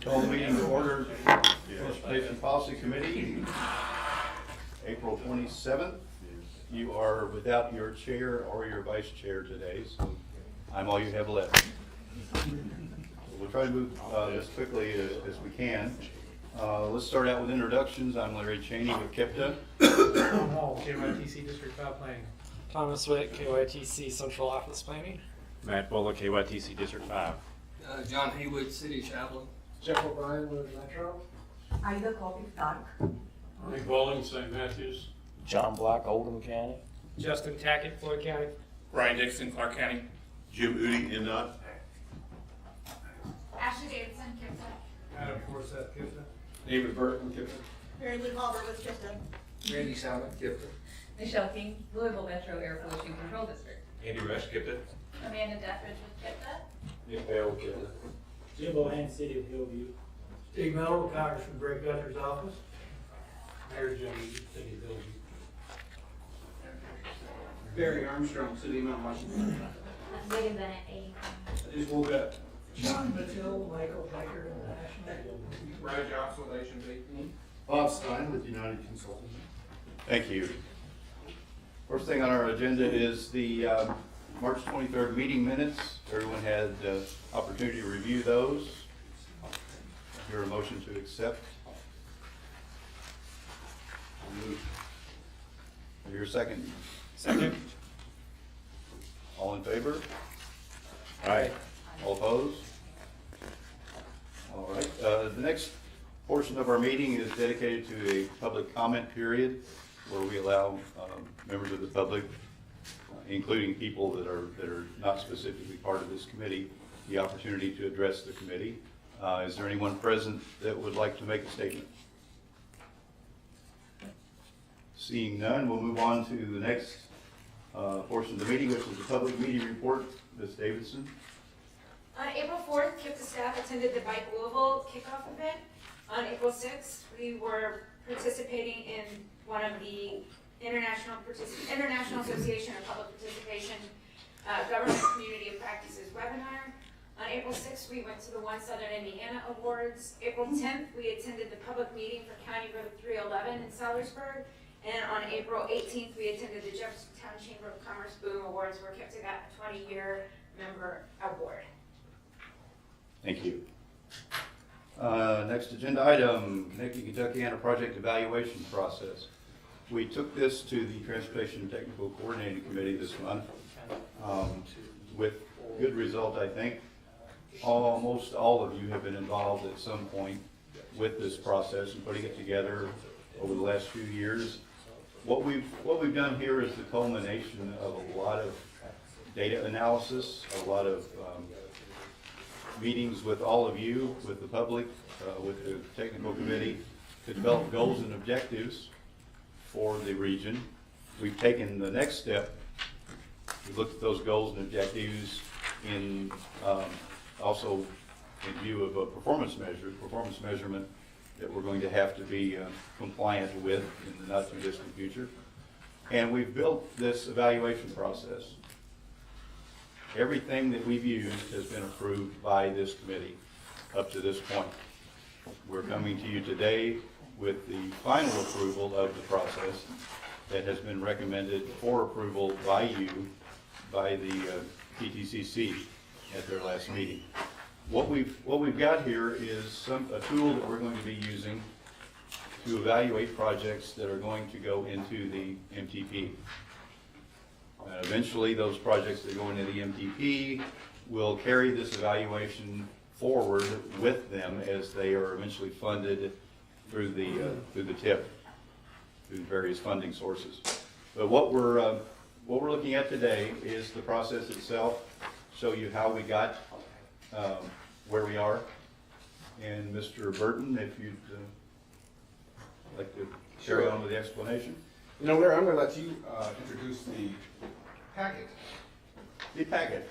Call the meeting to order. Transportation Policy Committee, April 27th. You are without your chair or your vice chair today, so I'm all you have left. We'll try to move as quickly as we can. Let's start out with introductions. I'm Larry Cheney with KIPTA. Tom Hall, KYTC District 5 Planning. Thomas Witt, KYTC Central Office Planning. Matt Bullock, KYTC District 5. John Haywood, City Chaplain. Jeff O'Brien, Wood Metro. Ida Coffee Stark. Mike Bowling, St. Matthews. John Black, Oldham County. Justin Tackett, Floyd County. Ryan Dixon, Clark County. Jim Udi, Indot. Ashley Davidson, KIPTA. Adam Forseth, Kipton. David Burton, Kipton. Mary Lou Hall, with Kipton. Randy Salmon, Kipton. Michelle King, Louisville Metro Air Pollution Control District. Andy Rush, Kipton. Amanda Dethridge with KIPTA. Nick Bell, Kipton. Jim Bohan, City of Hillview. Steve Melville, Congressman Greg Guther's office. Mayor Jones, City of Hillview. Barry Armstrong, City of Mount Washington. Megan Bennett, A. I just woke up. John Mattil, Michael Piker, International. Brad Johnson with H&B. Bob Stein with United Consulting. Thank you. First thing on our agenda is the March 23rd meeting minutes. Everyone had opportunity to review those. Hear a motion to accept. Hear a second. Second. All in favor? Aye. All opposed? All right, the next portion of our meeting is dedicated to a public comment period where we allow members of the public, including people that are not specifically part of this committee, the opportunity to address the committee. Is there anyone present that would like to make a statement? Seeing none, we'll move on to the next portion of the meeting, which is the public meeting report. Ms. Davidson. On April 4th, KIPTA staff attended the Bike Louisville kickoff event. On April 6th, we were participating in one of the International Association of Public Participation Government Community of Practices webinar. On April 6th, we went to the One Southern Indiana Awards. April 10th, we attended the public meeting for County Road 311 in Sellersburg. And on April 18th, we attended the Jeffersontown Chamber of Commerce Boom Awards, where KIPTA got a 20-year member award. Thank you. Next agenda item, Connecting Kentuckiana Project Evaluation Process. We took this to the Transportation and Technical Coordinating Committee this month with good result, I think. Almost all of you have been involved at some point with this process and putting it together over the last few years. What we've done here is the culmination of a lot of data analysis, a lot of meetings with all of you, with the public, with the technical committee, to develop goals and objectives for the region. We've taken the next step. We looked at those goals and objectives in also in view of a performance measurement that we're going to have to be compliant with in the not too distant future. And we've built this evaluation process. Everything that we've used has been approved by this committee up to this point. We're coming to you today with the final approval of the process that has been recommended for approval by you, by the PTCC at their last meeting. What we've got here is a tool that we're going to be using to evaluate projects that are going to go into the MTP. Eventually, those projects that go into the MTP will carry this evaluation forward with them as they are eventually funded through the TIP, through various funding sources. But what we're looking at today is the process itself. Show you how we got where we are. And Mr. Burton, if you'd like to carry on with the explanation. You know, Larry, I'm going to let you introduce the packet. The packet.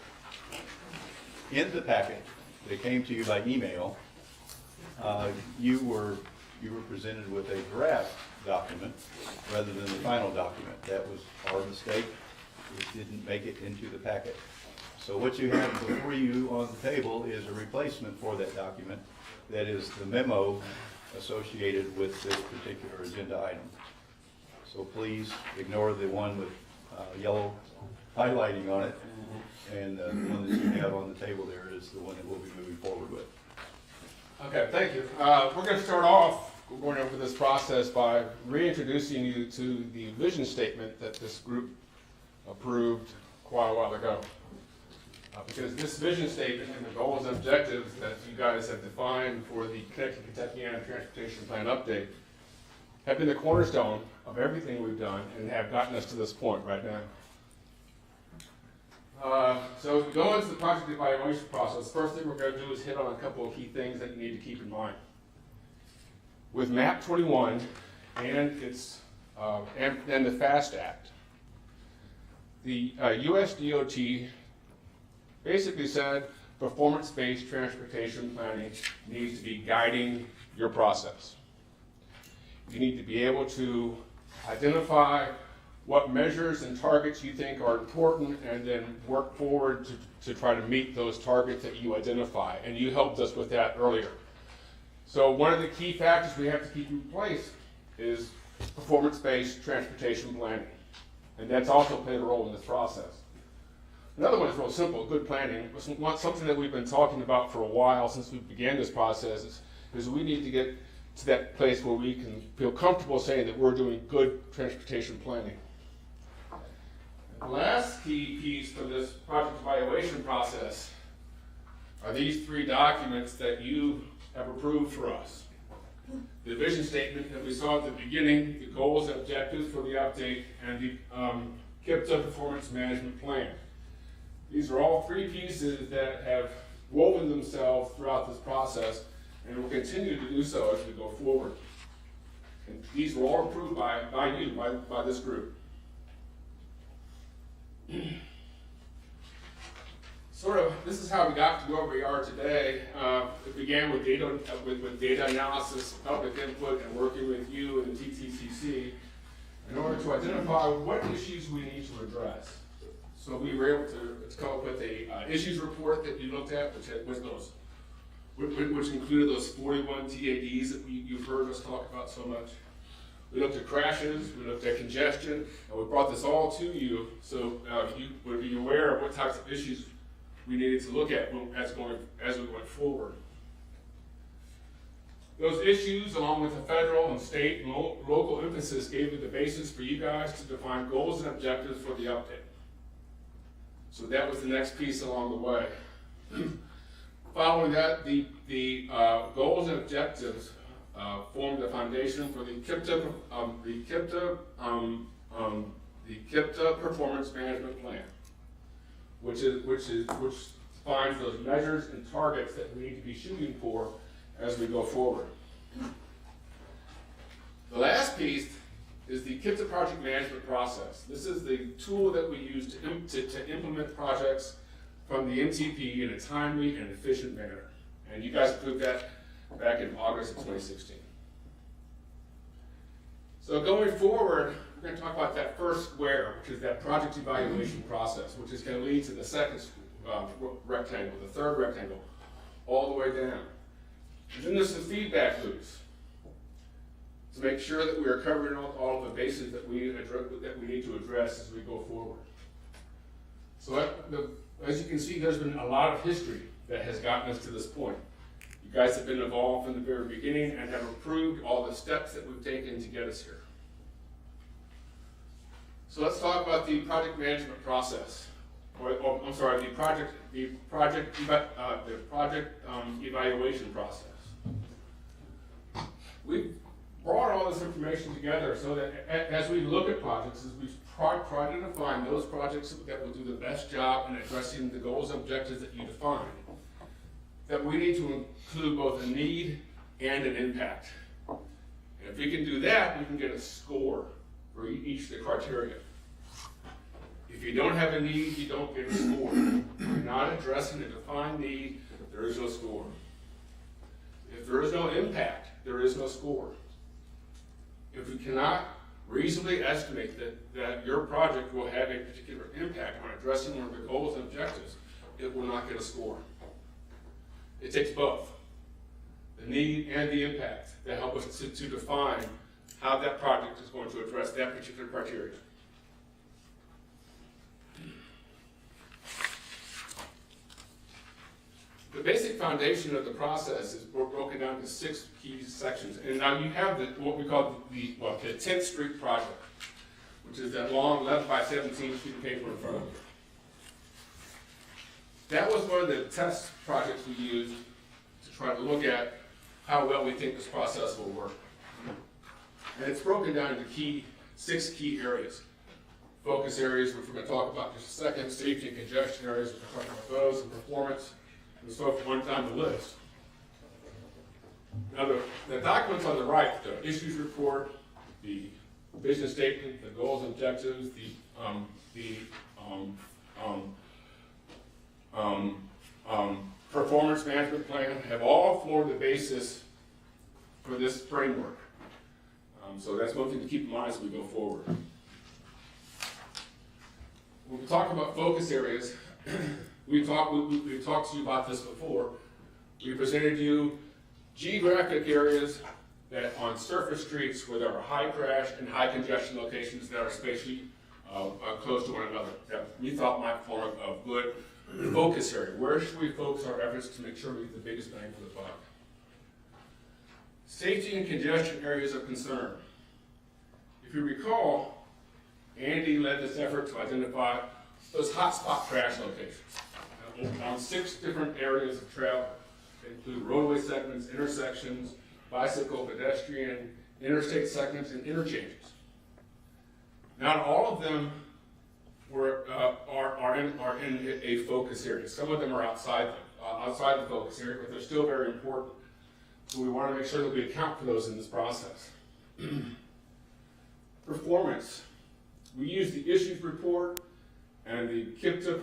In the packet that came to you by email, you were presented with a draft document rather than the final document. That was our mistake. It didn't make it into the packet. So what you have before you on the table is a replacement for that document. That is the memo associated with this particular agenda item. So please ignore the one with yellow highlighting on it. And the one that you have on the table there is the one that we'll be moving forward with. Okay, thank you. We're going to start off going over this process by reintroducing you to the vision statement that this group approved quite a while ago. Because this vision statement and the goals and objectives that you guys have defined for the Connected Kentuckiana Transportation Plan update have been the cornerstone of everything we've done and have gotten us to this point right now. So as we go into the project evaluation process, first thing we're going to do is hit on a couple of key things that you need to keep in mind. With MAP 21 and its and the FAST Act, the US DOT basically said performance-based transportation planning needs to be guiding your process. You need to be able to identify what measures and targets you think are important and then work forward to try to meet those targets that you identify. And you helped us with that earlier. So one of the key factors we have to keep in place is performance-based transportation planning. And that's also played a role in this process. Another one is real simple, good planning. Something that we've been talking about for a while since we began this process is we need to get to that place where we can feel comfortable saying that we're doing good transportation planning. The last key piece for this project evaluation process are these three documents that you have approved for us. The vision statement that we saw at the beginning, the goals and objectives for the update, and the KIPTA performance management plan. These are all three pieces that have woven themselves throughout this process and will continue to do so as we go forward. And these were all approved by you, by this group. This is how we got to where we are today. It began with data analysis, public input, and working with you and the TPC in order to identify what issues we need to address. So we were able to come up with a issues report that you looked at, which included those 41 TADs that you've heard us talk about so much. We looked at crashes, we looked at congestion, and we brought this all to you so you would be aware of what types of issues we needed to look at as we went forward. Those issues, along with the federal and state and local emphasis, gave you the basis for you guys to define goals and objectives for the update. So that was the next piece along the way. Following that, the goals and objectives formed the foundation for the KIPTA performance management plan, which defines those measures and targets that we need to be shooting for as we go forward. The last piece is the KIPTA project management process. This is the tool that we use to implement projects from the MTP in a timely and efficient manner. And you guys approved that back in August of 2016. So going forward, we're going to talk about that first square, which is that project evaluation process, which is going to lead to the second rectangle, the third rectangle, all the way down. And then there's the feedback loops to make sure that we are covering all of the bases that we need to address as we go forward. So as you can see, there's been a lot of history that has gotten us to this point. You guys have been involved from the very beginning and have approved all the steps that we've taken to get us here. So let's talk about the project management process. I'm sorry, the project evaluation process. We've brought all this information together so that as we look at projects, as we try to define those projects that will do the best job in addressing the goals and objectives that you define, that we need to include both a need and an impact. And if we can do that, we can get a score for each of the criteria. If you don't have a need, you don't get a score. If you're not addressing a defined need, there is no score. If there is no impact, there is no score. If we cannot reasonably estimate that your project will have a particular impact on addressing one of the goals and objectives, will not get a score. It takes both, the need and the impact, to help us to define how that project is going to address that particular criteria. The basic foundation of the process is broken down into 6 key sections. And now you have what we call the 10th Street project, which is that long 11 by 17 sheet of paper in front of you. That was one of the test projects we used to try to look at how well we think this process will work. And it's broken down into 6 key areas. Focus areas, which we're going to talk about in just a second, safety and congestion areas, we're going to talk about those, and performance. And so if one time the list. Now the documents on the right, the issues report, the vision statement, the goals and objectives, the performance management plan have all formed the basis for this framework. So that's one thing to keep in mind as we go forward. When we talk about focus areas, we've talked to you about this before. We presented you geographic areas that on surface streets where there are high crash and high congestion locations that are spatially close to one another, that we thought might form a good focus area. Where should we focus our efforts to make sure we get the biggest bang for the buck? Safety and congestion areas of concern. If you recall, Andy led this effort to identify those hotspot crash locations on 6 different areas of travel. They include roadway segments, intersections, bicycle, pedestrian, interstate segments, and interchanges. Not all of them are in a focus area. Some of them are outside the focus area, but they're still very important. So we want to make sure that we account for those in this process. Performance. We use the issues report and the KIPTA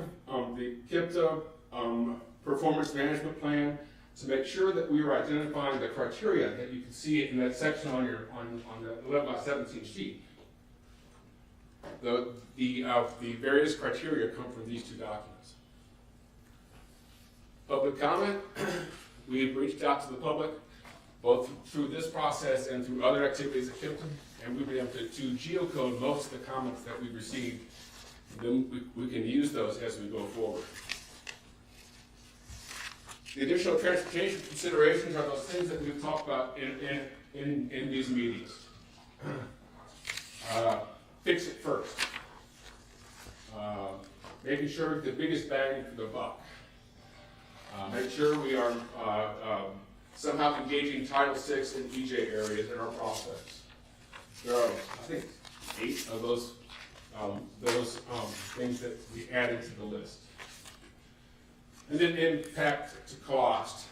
performance management plan to make sure that we are identifying the criteria that you can see in that section on the 11 by 17 sheet. The various criteria come from these 2 documents. Public comment. We've reached out to the public, both through this process and through other activities at KIPTA, and we've been able to geocode most of the comments that we've received. And then we can use those as we go forward. The additional transportation considerations are those things that we've talked about in these meetings. Fix it first. Making sure the biggest bang for the buck. Make sure we are somehow engaging Title VI and EJ areas in our process. There are, I think, 8 of those things that we added to the list. And then impact to cost.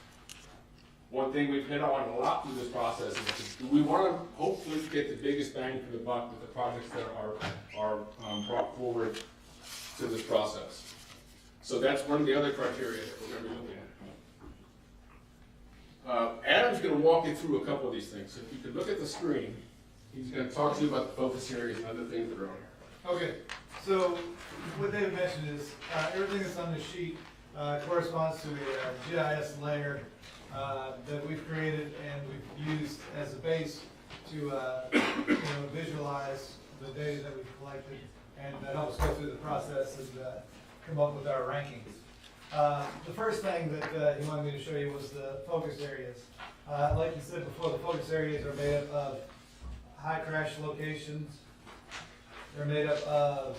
One thing we've hit on a lot through this process is we want to hopefully get the biggest bang for the buck with the projects that are brought forward to this process. So that's one of the other criteria that we're going to be looking at. Adam's going to walk you through a couple of these things. So if you could look at the screen, he's going to talk to you about the focus areas and other things that are on here. Okay, so what David mentioned is everything that's on the sheet corresponds to a GIS layer that we've created and we've used as a base to visualize the data that we've collected, and that helps go through the process and come up with our rankings. The first thing that he wanted me to show you was the focus areas. Like you said before, the focus areas are made up of high crash locations. They're made up of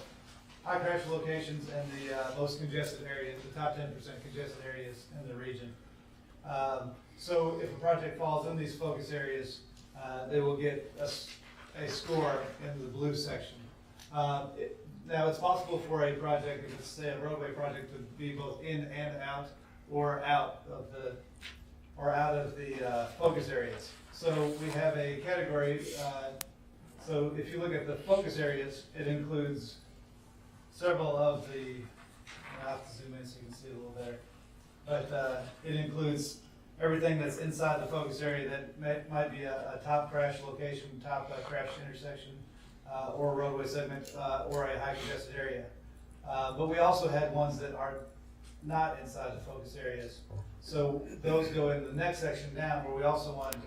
high crash locations and the most congested areas, the top 10% congested areas in the region. So if a project falls in these focus areas, they will get a score in the blue section. Now it's possible for a project, if it's say a roadway project, to be both in and out, or out of the focus areas. So we have a category. So if you look at the focus areas, it includes several of the. I'll have to zoom in so you can see it a little better. But it includes everything that's inside the focus area that might be a top crash location, top crash intersection, or a roadway segment, or a high congested area. But we also had ones that are not inside the focus areas. So those go in the next section down where we also wanted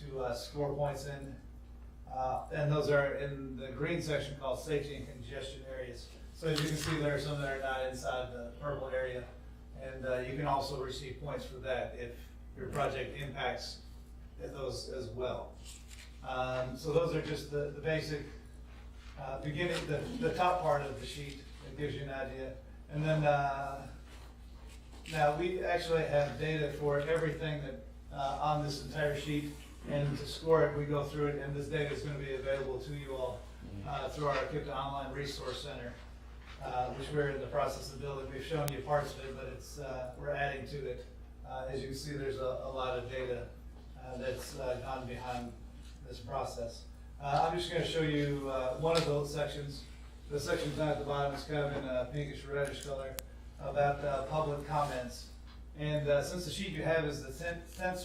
to score points in. And those are in the green section called safety and congestion areas. So as you can see, there are some that are not inside the purple area. And you can also receive points for that if your project impacts those as well. So those are just the basic beginning, the top part of the sheet that gives you an idea. And then now we actually have data for everything that on this entire sheet. And to score it, we go through it, and this data is going to be available to you all through our KIPTA Online Resource Center, which we're in the process of building. We've shown you parts of it, but it's we're adding to it. As you can see, there's a lot of data that's gone behind this process. I'm just going to show you one of those sections. The section down at the bottom is kind of in a pinkish reddish color about public comments. And since the sheet you have is the 10th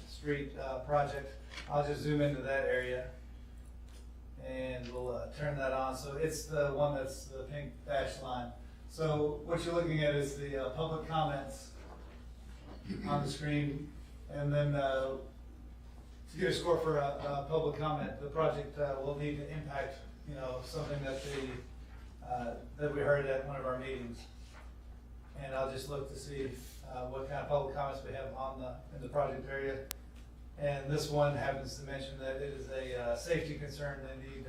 Street project, I'll just zoom into that area and we'll turn that on. So it's the one that's the pink dashed line. So what you're looking at is the public comments on the screen, and then to get a score for a public comment, the project will need to impact, you know, something that that we heard at one of our meetings. And I'll just look to see what kind of public comments we have on in the project area. And this one happens to mention that it is a safety concern. They need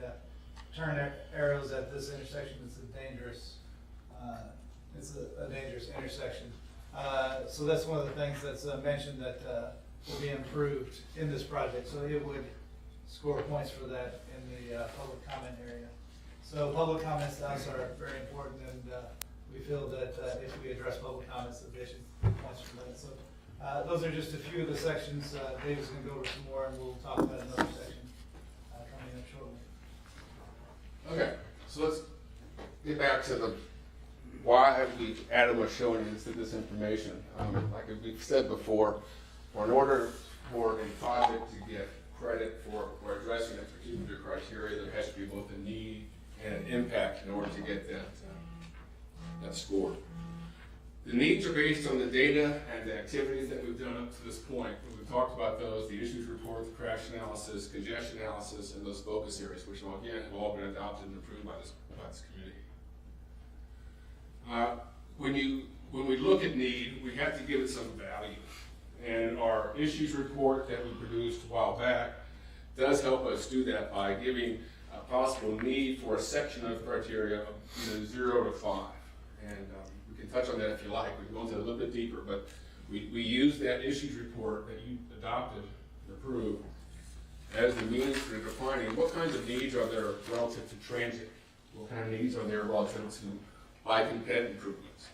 turn arrows at this intersection. It's a dangerous intersection. So that's one of the things that's mentioned that will be improved in this project. So it would score points for that in the public comment area. So public comments to us are very important, and we feel that if we address public comments, that they should get points for that. So those are just a few of the sections. David's going to go over some more, and we'll talk about another section coming up shortly. Okay, so let's get back to the why we added what's showing this information. Like we've said before, in order for a project to get credit for addressing a particular criteria, there has to be both a need and an impact in order to get that score. The needs are based on the data and the activities that we've done up to this point. We've talked about those, the issues report, the crash analysis, congestion analysis, and those focus areas, which again have all been adopted and approved by this committee. When we look at need, we have to give it some value. And our issues report that we produced a while back does help us do that by giving a possible need for a section of criteria of 0 to 5. And we can touch on that if you like. We can go into it a little bit deeper, but we use that issues report that you adopted and approved as the means for defining what kinds of needs are there relative to transit, what kind of needs are there relative to bike and ped improvements,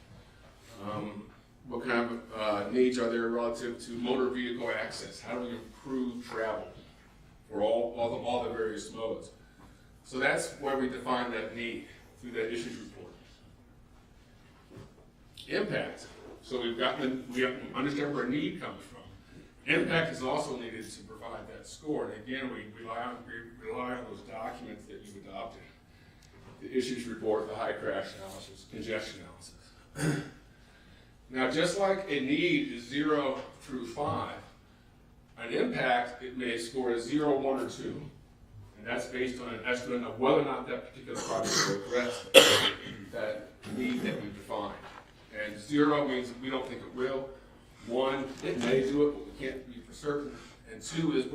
what kind of needs are there relative to motor vehicle access, how do we improve travel for all the various modes. So that's where we define that need through that issues report. Impact. So we have to understand where need comes from. Impact is also needed to provide that score. And again, we rely on those documents that you've adopted. The issues report, the high crash analysis, congestion analysis. Now, just like a need is 0 through 5, an impact, it may score a 0, 1, or 2. And that's based on an estimate of whether or not that particular project will address that need that we've defined. And 0 means we don't think it will. 1, it may do it, but we can't be for certain. And 2 is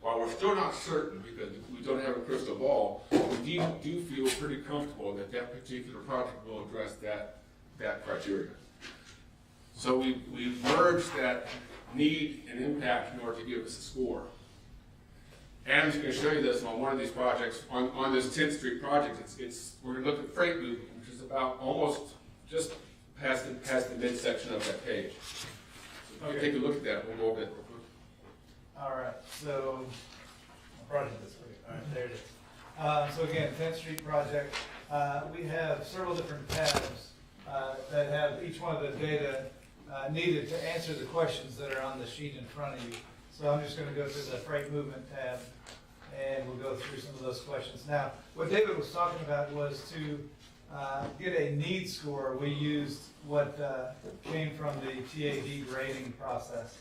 while we're still not certain because we don't have a crystal ball, we do feel pretty comfortable that that particular project will address that criteria. So we've merged that need and impact in order to give us a score. Adam's going to show you this on one of these projects. On this 10th Street project, we're going to look at freight movement, which is about almost just past the midsection of that page. So if you take a look at that, we'll go over that real quick. All right, so project this week. All right, there it is. So again, 10th Street project. We have several different tabs that have each one of the data needed to answer the questions that are on the sheet in front of you. So I'm just going to go through the freight movement tab, and we'll go through some of those questions. Now, what David was talking about was to get a need score, we used what came from the TAD grading process.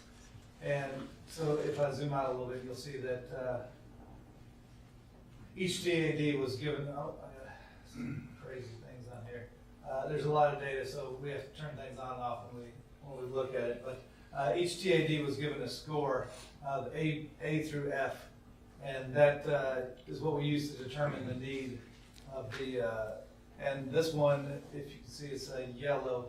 And so if I zoom out a little bit, you'll see that each TAD was given, some crazy things on here. There's a lot of data, so we have to turn things on and off when we look at it. But each TAD was given a score of A through F, and that is what we use to determine the need of the, and this one, if you can see, it's a yellow.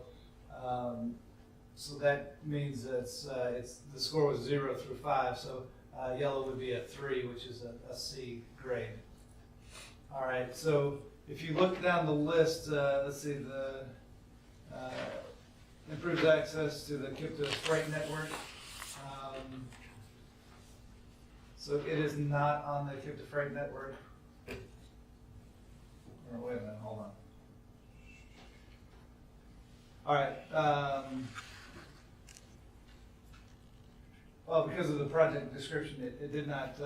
So that means it's the score was 0 through 5, so yellow would be a 3, which is a C grade. All right, so if you look down the list, let's see, the improves access to the KIPTA freight network. So it is not on the KIPTA freight network. Or wait a minute, hold on. All right. Well, because of the project description, it did not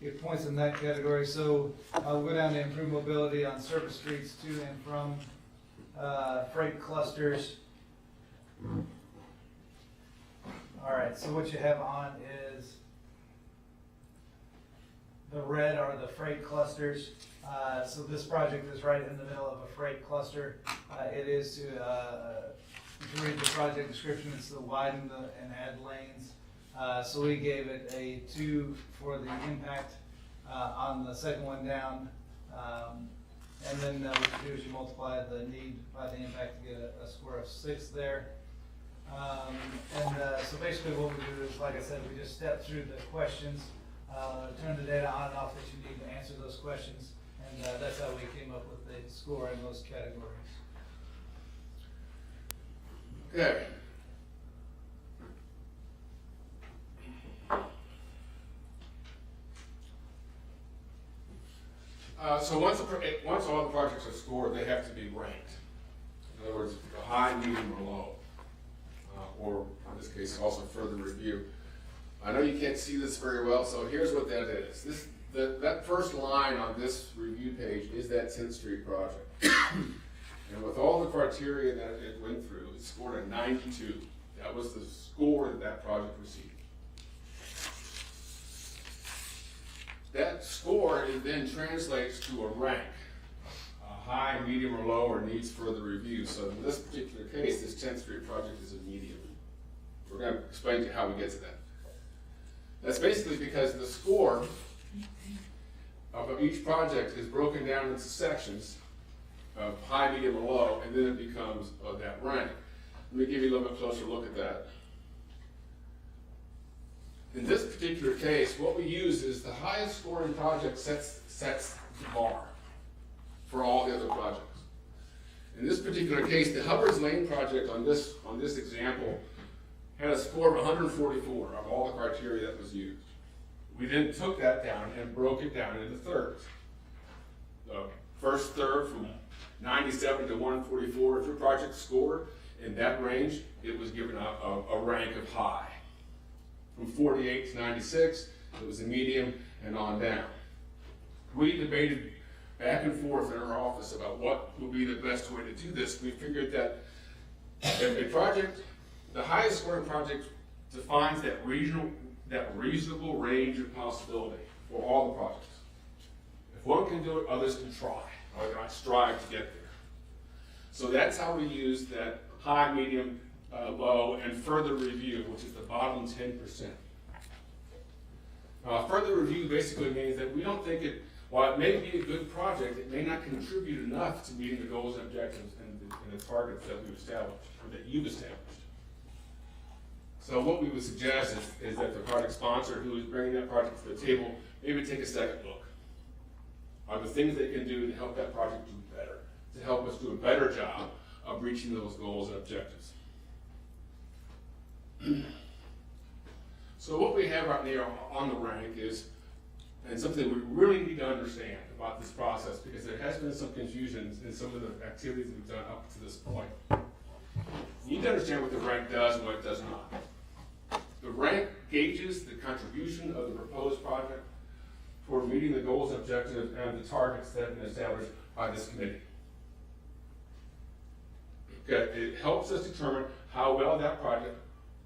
get points in that category. So we'll go down to improve mobility on service streets to and from freight clusters. All right, so what you have on is the red are the freight clusters. So this project is right in the middle of a freight cluster. It is to read the project description, it's to widen and add lanes. So we gave it a 2 for the impact on the second one down. And then what you do is you multiply the need by the impact to get a score of 6 there. So basically what we do is, like I said, we just step through the questions, turn the data on and off that you need to answer those questions. And that's how we came up with the score in those categories. Okay. So once all the projects are scored, they have to be ranked. In other words, high, medium, or low. Or in this case, also further review. I know you can't see this very well, so here's what that is. That first line on this review page is that 10th Street project. And with all the criteria that it went through, it scored a 92. That was the score that project received. That score then translates to a rank, high, medium, or low, or needs further review. So in this particular case, this 10th Street project is a medium. We're going to explain to you how we get to that. That's basically because the score of each project is broken down into sections of high, medium, or low, and then it becomes that rank. Let me give you a little bit closer look at that. In this particular case, what we use is the highest scoring project sets the bar for all the other projects. In this particular case, the Hubbard's Lane project on this example had a score of 144 of all the criteria that was used. We then took that down and broke it down into thirds. The first third from 97 to 144, if your project scored in that range, it was given a rank of high. From 48 to 96, it was a medium, and on down. We debated back and forth in our office about what would be the best way to do this. We figured that if a project, the highest scoring project defines that reasonable range of possibility for all the projects. If one can do it, others can try, or they might strive to get there. So that's how we use that high, medium, low, and further review, which is the bottom 10%. Further review basically means that we don't think it, while it may be a good project, it may not contribute enough to meeting the goals and objectives and the targets that we've established, or that you've established. So what we would suggest is that the project sponsor who is bringing that project to the table maybe take a second look. Are the things they can do to help that project do better, to help us do a better job of reaching those goals and objectives. So what we have right there on the rank is, and something we really need to understand about this process, because there has been some confusion in some of the activities we've done up to this point. You need to understand what the rank does and what it does not. The rank gauges the contribution of the proposed project toward meeting the goals and objectives and the targets that have been established by this committee. Okay, it helps us determine how well that project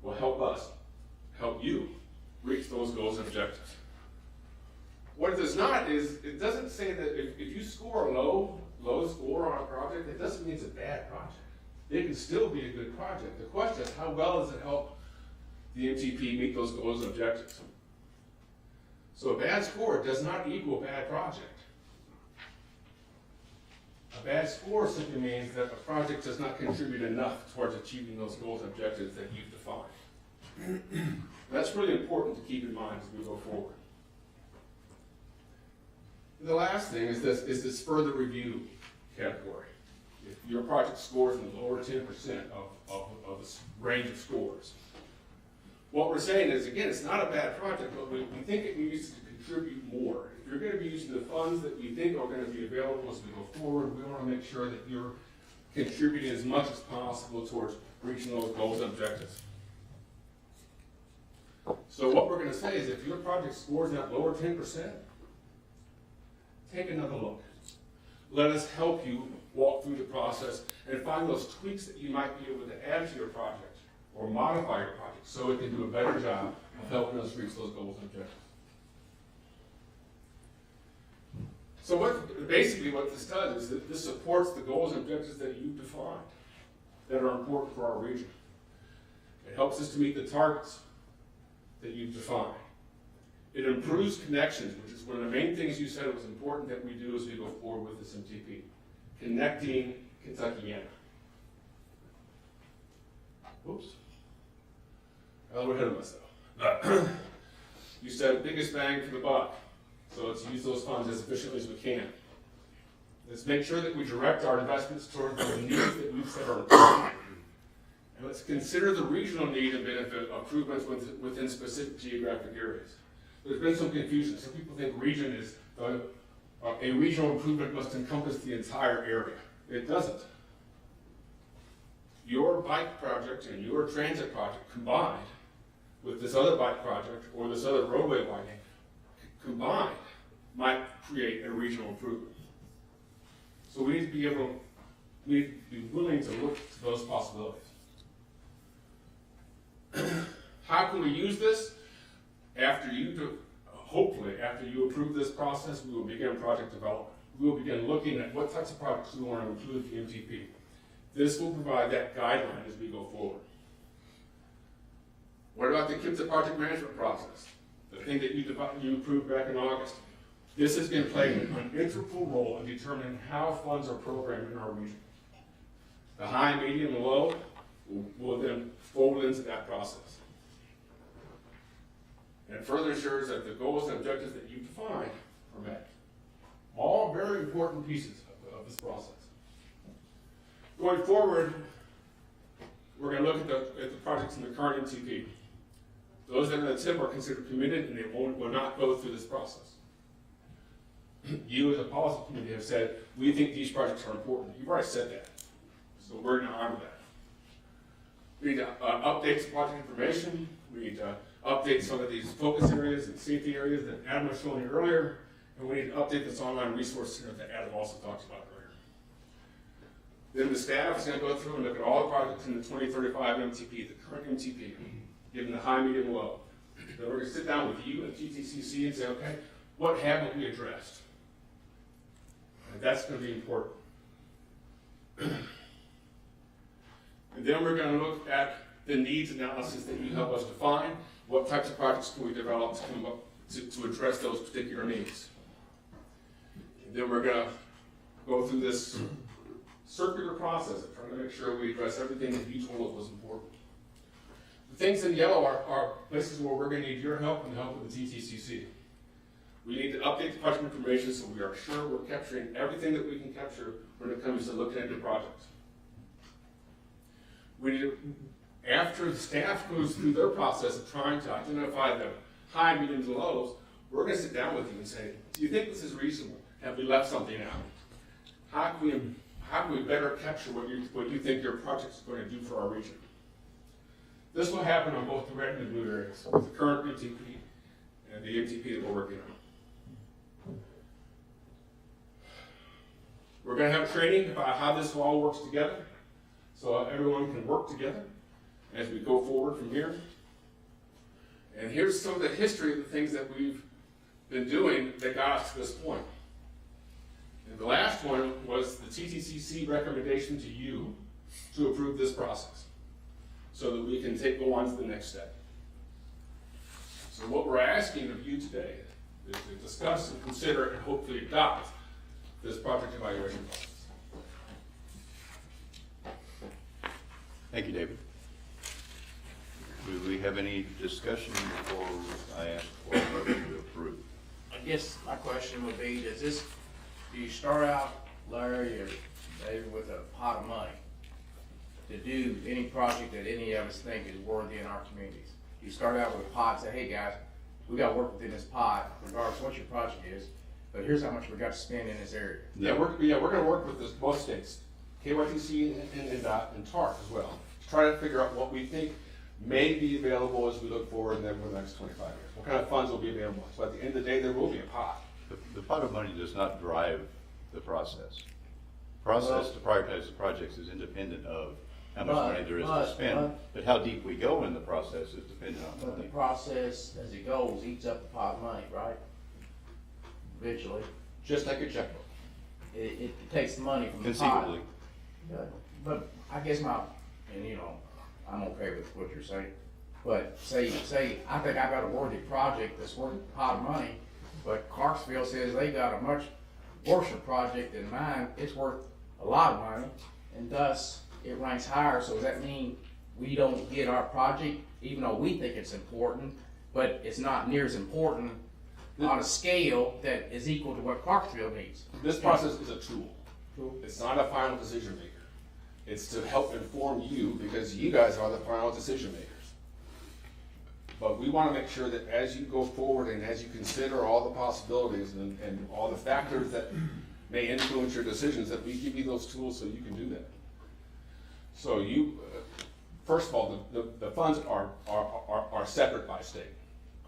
will help you reach those goals and objectives. What it does not is, it doesn't say that if you score a low score on a project, it doesn't mean it's a bad project. It can still be a good project. The question is, how well does it help the MTP meet those goals and objectives? So a bad score does not equal a bad project. A bad score simply means that a project does not contribute enough towards achieving those goals and objectives that you've defined. That's really important to keep in mind as we go forward. The last thing is this further review category. If your project scores in the lower 10% of this range of scores, what we're saying is, again, it's not a bad project, but we think it needs to contribute more. If you're going to be using the funds that we think are going to be available as we go forward, we want to make sure that you're contributing as much as possible towards reaching those goals and objectives. So what we're going to say is, if your project scores in that lower 10%, take another look. Let us help you walk through the process and find those tweaks that you might be able to add to your project or modify your project so it can do a better job of helping us reach those goals and objectives. So basically what this does is that this supports the goals and objectives that you've defined that are important for our region. It helps us to meet the targets that you've defined. It improves connections, which is one of the main things you said it was important that we do as we go forward with this MTP. Connecting Kentuckiana. Oops. I got ahead of myself. You said biggest bang for the buck. So let's use those funds as efficiently as we can. Let's make sure that we direct our investments toward the needs that we've said are important. And let's consider the regional need and benefit of improvements within specific geographic areas. There's been some confusion. Some people think region is, a regional improvement must encompass the entire area. It doesn't. Your bike project and your transit project combined with this other bike project or this other roadway widening combined might create a regional improvement. So we need to be willing to look to those possibilities. How can we use this? Hopefully, after you approve this process, we will begin project development. We will begin looking at what types of projects we want to include in the MTP. This will provide that guideline as we go forward. What about the KIPTA project management process? The thing that you approved back in August. This is going to play an integral role in determining how funds are programmed in our region. The high, medium, and low will then fold into that process. And further ensures that the goals and objectives that you define are met. All very important pieces of this process. Going forward, we're going to look at the projects in the current MTP. Those that are in the TIP are considered committed and they will not go through this process. You as a policy committee have said, we think these projects are important. You've already said that. So we're going to honor that. We need to update some project information. We need to update some of these focus areas and safety areas that Adam was showing you earlier. And we need to update this online resource center that Adam also talked about earlier. Then the staff is going to go through and look at all the projects in the 2035 MTP, the current MTP, given the high, medium, and low. Then we're going to sit down with you and TTCC and say, okay, what haven't we addressed? And that's going to be important. And then we're going to look at the needs analysis that you help us define. What types of projects can we develop to come up to address those particular needs? And then we're going to go through this circular process of trying to make sure we address everything that you told us was important. The things in yellow are places where we're going to need your help and the help of the TTCC. We need to update the project information so we are sure we're capturing everything that we can capture when it comes to looking at your projects. We need to, after the staff goes through their process of trying to identify the high, mediums, and lows, we're going to sit down with you and say, do you think this is reasonable? Have we left something out? How can we better capture what you think your project is going to do for our region? This will happen on both the red and the blue areas, the current MTP and the MTP that we're working on. We're going to have training about how this all works together, so everyone can work together as we go forward from here. And here's some of the history of the things that we've been doing that got us to this point. And the last one was the TTCC recommendation to you to approve this process so that we can go on to the next step. So what we're asking of you today is to discuss and consider and hopefully adopt this project evaluation process. Thank you, David. Do we have any discussion before I ask for a motion to approve? I guess my question would be, do you start out, Larry or David, with a pot of money to do any project that any of us think is worthy in our communities? You start out with a pot and say, hey guys, we gotta work within this pot, regardless of what your project is, but here's how much we got to spend in this area. Yeah, we're gonna work with both states, KYTC and NDOT and TARC as well, to try to figure out what we think may be available as we look forward in the next 25 years. What kind of funds will be available? So at the end of the day, there will be a pot. The pot of money does not drive the process. Process to prioritize the projects is independent of how much money there is to spend, but how deep we go in the process is dependent on But the money. process, as it goes, eats up the pot of money, right? Eventually, Just like a checkbook. it takes the money from the pot. Conceivably. But I guess and you know, I'm okay with what you're saying, but say, I think I got a worthy project that's worth a pot of money, but Clarksville says they got a much worse project than mine, it's worth a lot of money, and thus it ranks higher. So does that mean we don't get our project, even though we think it's important, but it's not near as important on a scale that is equal to what Clarksville needs? This process is a tool. It's not a final decision maker. It's to help inform you because you guys are the final decision makers. But we want to make sure that as you go forward and as you consider all the possibilities and all the factors that may influence your decisions, that we give you those tools so you can do that. So you, first of all, the funds are separate by state.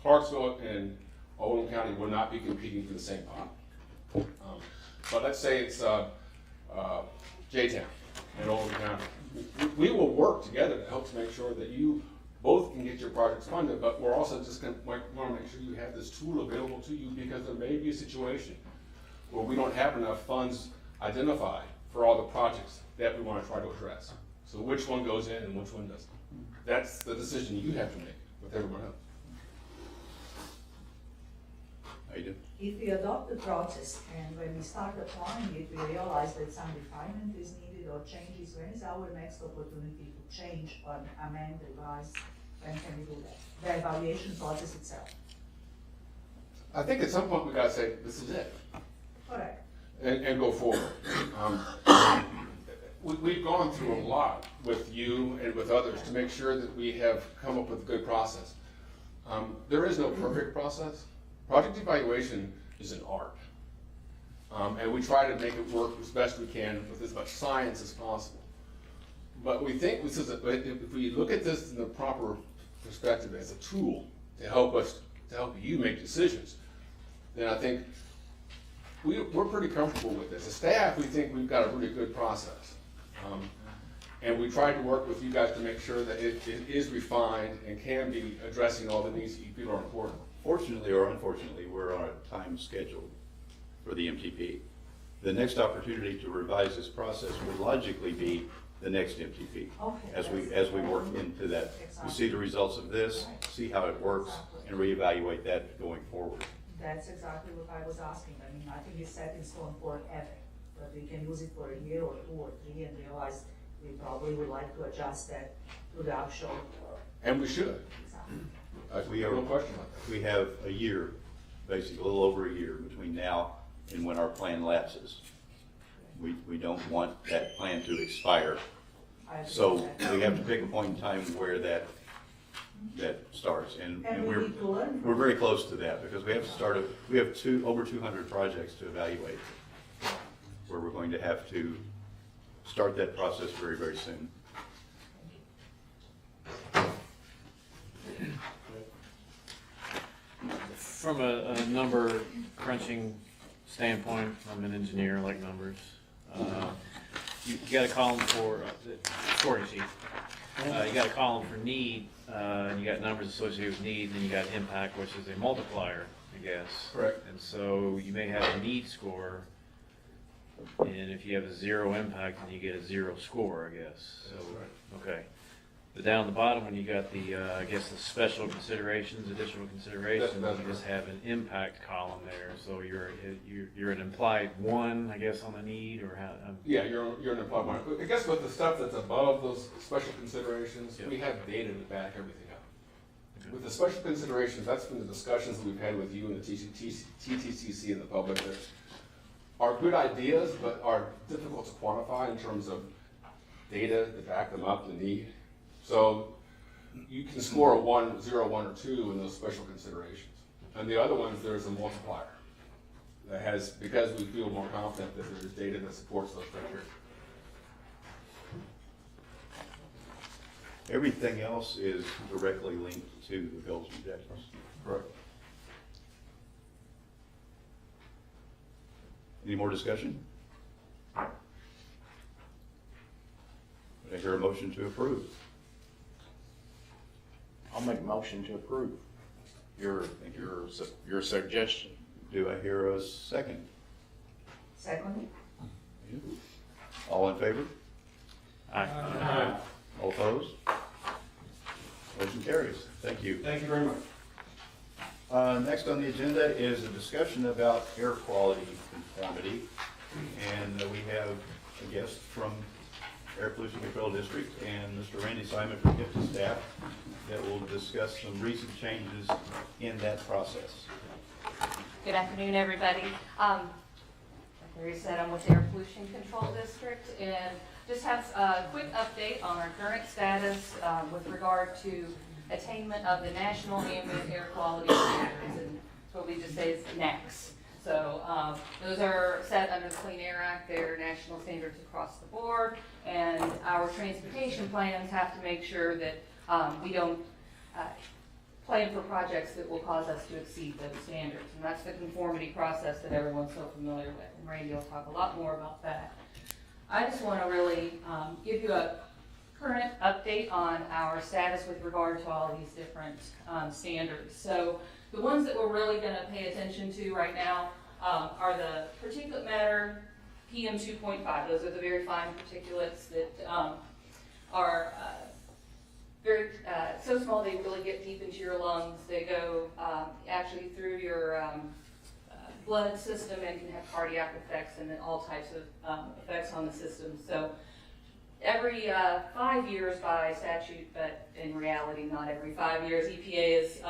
Clarksville and Oldham County will not be competing for the same pot. But let's say it's J-Town and Oldham County. We will work together to help to make sure that you both can get your projects funded, but we're also just going to want to make sure you have this tool available to you because there may be a situation where we don't have enough funds identified for all the projects that we want to try to address. So which one goes in and which one doesn't? That's the decision you have to make with everyone else. How you do? If we adopt the process and when we start applying it, we realize that some refinement is needed or changes, when is our next opportunity to change or amend, revise? When can we do that? The evaluation process itself. I think at some point we got to say, this is it. Correct. And go forward. We've gone through a lot with you and with others to make sure that we have come up with a good process. There is no perfect process. Project evaluation is an art. And we try to make it work as best we can with as much science as possible. But we think this is if we look at this in the proper perspective as a tool to help you make decisions, then I think we're pretty comfortable with this. As staff, we think we've got a really good process. And we tried to work with you guys to make sure that it is refined and can be addressing all the needs that you feel are important. Fortunately or unfortunately, we're on a time schedule for the MTP. The next opportunity to revise this process would logically be the next MTP. Okay, As we work into that, we see the results of this, see how it works, and reevaluate that going forward. That's exactly what I was asking. I mean, nothing is set in stone forever, but we can use it for a year or 2 or 3 and realize we probably would like to adjust that to the actual. And we should. Exactly. No question about that. We have a year, basically a little over a year between now and when our plan lapses. We don't want that plan to expire. So we have to pick a point in time where that starts. And we need to learn. we're very close to that because we have to start, we have over 200 projects to evaluate where we're going to have to start that process very, very soon. From a number crunching standpoint, I'm an engineer, like numbers. you got a column for the scoring sheet. You got a column for need, and you got numbers associated with need, and then you got impact, which is a multiplier, I guess. Correct. And so you may have a need score, and if you have a 0 impact, then you get a 0 score, I guess. So, okay. But down at the bottom, when you got the, I guess the special considerations, additional considerations, That's you just have an impact column there. So you're an implied 1, I guess, on the need, or how? Yeah, you're an implied one. I guess with the stuff that's above those special considerations, Yeah. we have data to back everything up. Okay. With the special considerations, that's been the discussions that we've had with you and the TTCC and the public that are good ideas, but are difficult to quantify in terms of data to back them up, the need. So you can score a 1, 0, 1, or 2 in those special considerations. And the other ones, there's a multiplier that has, because we feel more confident that there's data that supports those criteria. Everything else is directly linked to the goals and objectives. Correct. Any more discussion? Would I hear a motion to approve? I'll make a motion to approve your suggestion. Do I hear a second? Second, All in favor? Aye. All opposed? Motion carries. Thank you. Thank you very much. Next on the agenda is a discussion about air quality conformity. And we have a guest from Air Pollution Control District and Mr. Randy Simon from GIFT staff that will discuss some recent changes in that process. Good afternoon, everybody. Like Larry said, I'm with the Air Pollution Control District, and just have a quick update on our current status with regard to attainment of the National Ambient Air Quality Standards, and what we just say is NAAQS. So those are set under the Clean Air Act. They're national standards across the board, and our transportation plans have to make sure that we don't plan for projects that will cause us to exceed those standards. And that's the conformity process that everyone's so familiar with. And Randy will talk a lot more about that. I just want to really give you a current update on our status with regard to all these different standards. So the ones that we're really going to pay attention to right now are the particulate matter PM 2.5. Those are the very fine particulates that are very so small they really get deep into your lungs. They go actually through your blood system and can have cardiac effects and then all types of effects on the system. So every 5 years by statute, but in reality not every 5 years, EPA is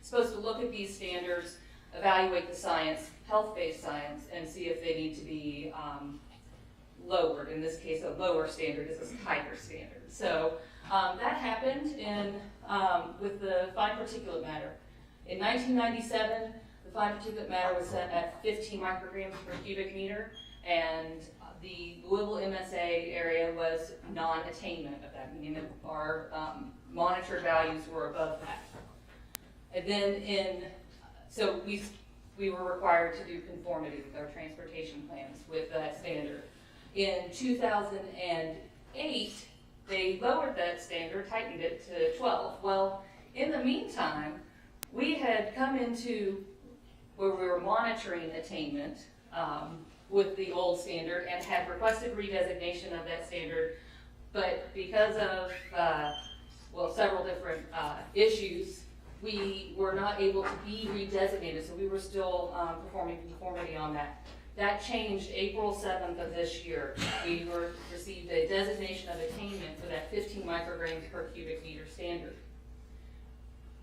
supposed to look at these standards, evaluate the science, health-based science, and see if they need to be lowered. In this case, a lower standard is a tighter standard. So that happened with the fine particulate matter. In 1997, the fine particulate matter was set at 15 micrograms per cubic meter, and the Louisville MSA area was non-attainment of that, meaning that our monitored values were above that. And then so we were required to do conformity with our transportation plans with that standard. In 2008, they lowered that standard, tightened it to 12. Well, in the meantime, we had come into where we were monitoring attainment with the old standard and had requested redesignation of that standard, but because of, several different issues, we were not able to be redesignated, so we were still performing conformity on that. That changed April 7th of this year. We received a designation of attainment for that 15 micrograms per cubic meter standard.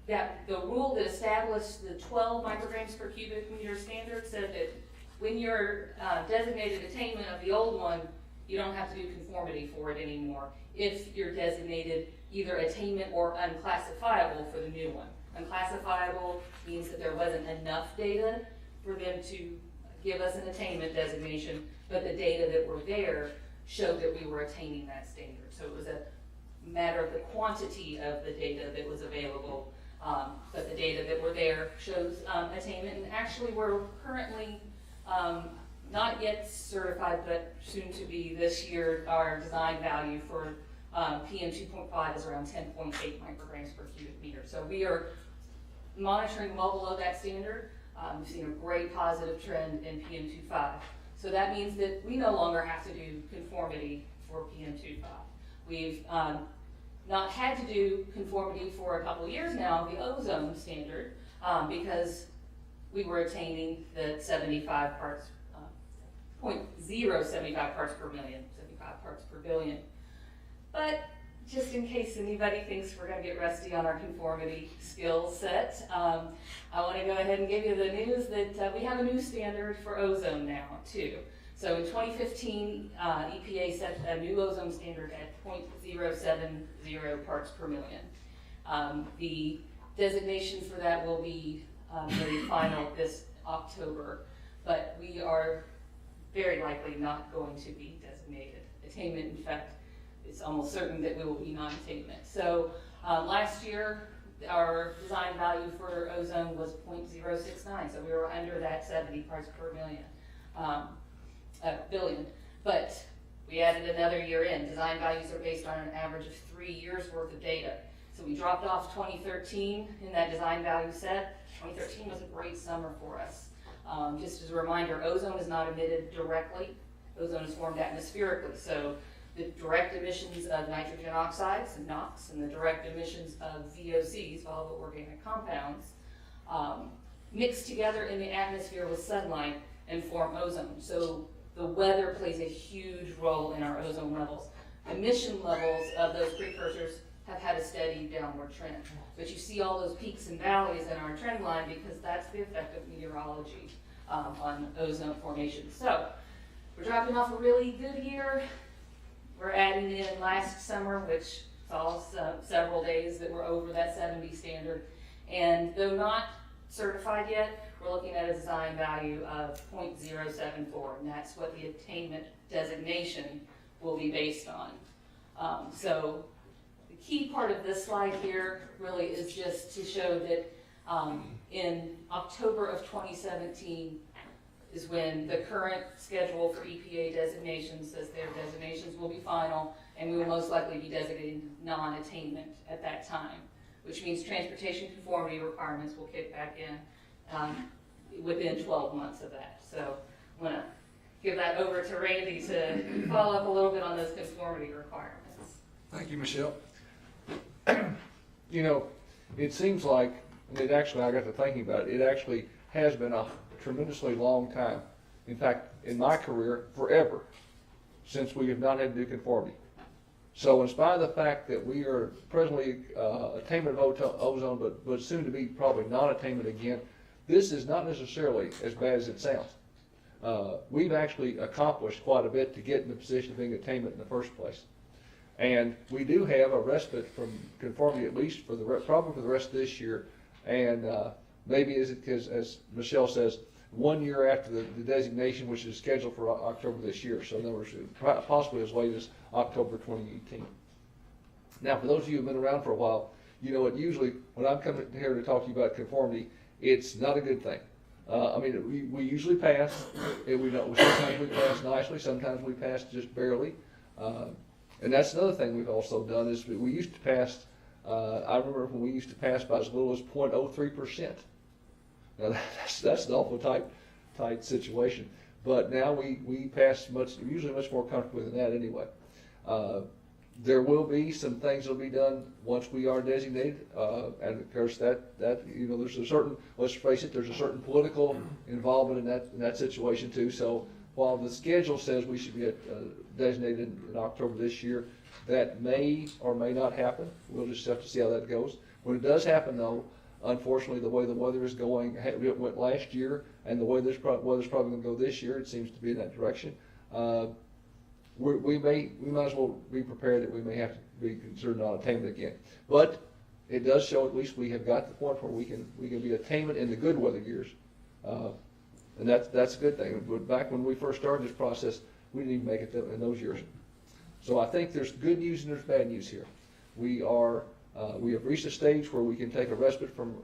That the rule that established the 12 micrograms per cubic meter standard said that when you're designated attainment of the old one, you don't have to do conformity for it anymore if you're designated either attainment or unclassifiable for the new one. Unclassifiable means that there wasn't enough data for them to give us an attainment designation, but the data that were there showed that we were attaining that standard. So it was a matter of the quantity of the data that was available, but the data that were there shows attainment. And actually we're currently not yet certified, but soon to be this year, our design value for PM 2.5 is around 10.8 micrograms per cubic meter. So we are monitoring well below that standard. We've seen a great positive trend in PM 2.5. So that means that we no longer have to do conformity for PM 2.5. We've not had to do conformity for a couple of years now, the ozone standard, because we were attaining the 75 parts, 0.075 parts per million, 75 parts per billion. But just in case anybody thinks we're going to get rusty on our conformity skill set, I want to go ahead and give you the news that we have a new standard for ozone now, too. So in 2015, EPA set a new ozone standard at 0.070 parts per million. The designation for that will be made final this October, but we are very likely not going to be designated attainment. In fact, it's almost certain that we will be non-attainment. So last year, our design value for ozone was 0.069, so we were under that 70 parts per million, billion. But we added another year in. Design values are based on an average of 3 years worth of data. So we dropped off 2013 in that design value set. 2013 was a great summer for us. Just as a reminder, ozone is not emitted directly. Ozone is formed atmospherically. So the direct emissions of nitrogen oxides and NOx and the direct emissions of VOCs, volatile organic compounds, mix together in the atmosphere with sunlight and form ozone. So the weather plays a huge role in our ozone levels. Emission levels of those precursors have had a steady downward trend. But you see all those peaks and valleys in our trend line because that's the effect of meteorology on ozone formation. So we're dropping off a really good year. We're adding in last summer, which saw several days that were over that 70 standard. And though not certified yet, we're looking at a design value of 0.074, and that's what the attainment designation will be based on. So the key part of this slide here really is just to show that in October of 2017 is when the current schedule for EPA designations says their designations will be final, and we will most likely be designated non-attainment at that time, which means transportation conformity requirements will kick back in within 12 months of that. So I'm going to give that over to Randy to follow up a little bit on those conformity requirements. Thank you, Michelle. You know, it seems like, and it actually, I got to thinking about it, it actually has been a tremendously long time. In fact, in my career, forever, since we have not had to do conformity. So in spite of the fact that we are presently attainment of ozone, but soon to be probably non-attainment again, this is not necessarily as bad as it sounds. We've actually accomplished quite a bit to get in the position of being attainment in the first place. And we do have a respite from conformity, at least for probably for the rest of this year. And maybe is it because, as Michelle says, 1 year after the designation, which is scheduled for October this year. So in other words, possibly as late as October 2018. Now, for those of you who've been around for a while, you know it usually, when I'm coming here to talk to you about conformity, it's not a good thing. I mean, we usually pass, and sometimes we pass nicely, sometimes we pass just barely. And that's another thing we've also done is we used to pass, I remember when we used to pass by as little as 0.03%. Now that's an awful tight situation. But now we pass usually much more comfortably than that anyway. There will be some things that'll be done once we are designated, and of course that you know there's a certain, let's face it, there's a certain political involvement in that situation too. So while the schedule says we should be designated in October this year, that may or may not happen. We'll just have to see how that goes. When it does happen though, unfortunately the way the weather is going, it went last year, and the way this weather's probably going to go this year, it seems to be in that direction. We might as well be prepared that we may have to be considered non-attainment again. But it does show at least we have got to the point where we can be attainment in the good weather years, and that's a good thing. But back when we first started this process, we didn't even make it in those years. So I think there's good news and there's bad news here. We have reached a stage where we can take a respite from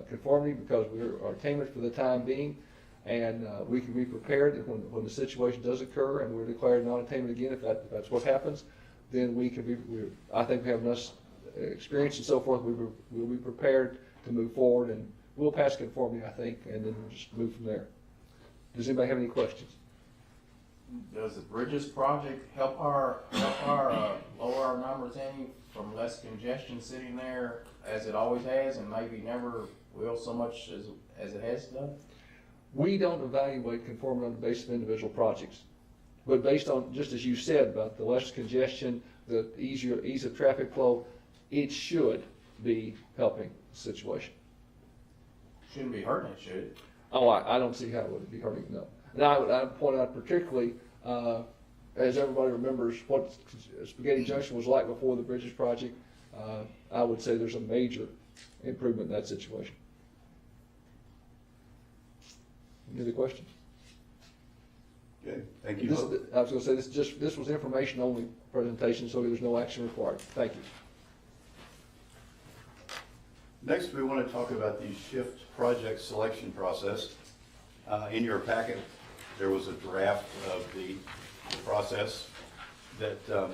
conformity because we are attainment for the time being. And we can be prepared that when the situation does occur and we're declared non-attainment again, if that's what happens, then we can be, I think we have enough experience and so forth, we'll be prepared to move forward, and we'll pass conformity, I think, and then we'll just move from there. Does anybody have any questions? Does the Bridges project help our lower our numbers any from less congestion sitting there as it always has and maybe never will so much as it has done? We don't evaluate conformity on the basis of individual projects, but based on, just as you said, about the less congestion, the ease of traffic flow, it should be helping the situation. Shouldn't be hurting it, should it? Oh, I don't see how it would be hurting, no. And I would point out particularly, as everybody remembers, what Spaghetti Junction was like before the Bridges project, I would say there's a major improvement in that situation. Any other questions? Okay, thank you. I was gonna say, this was information only presentation, so there's no action required. Thank you. Next, we want to talk about the SHIFT project selection process. In your packet, there was a draft of the process that we're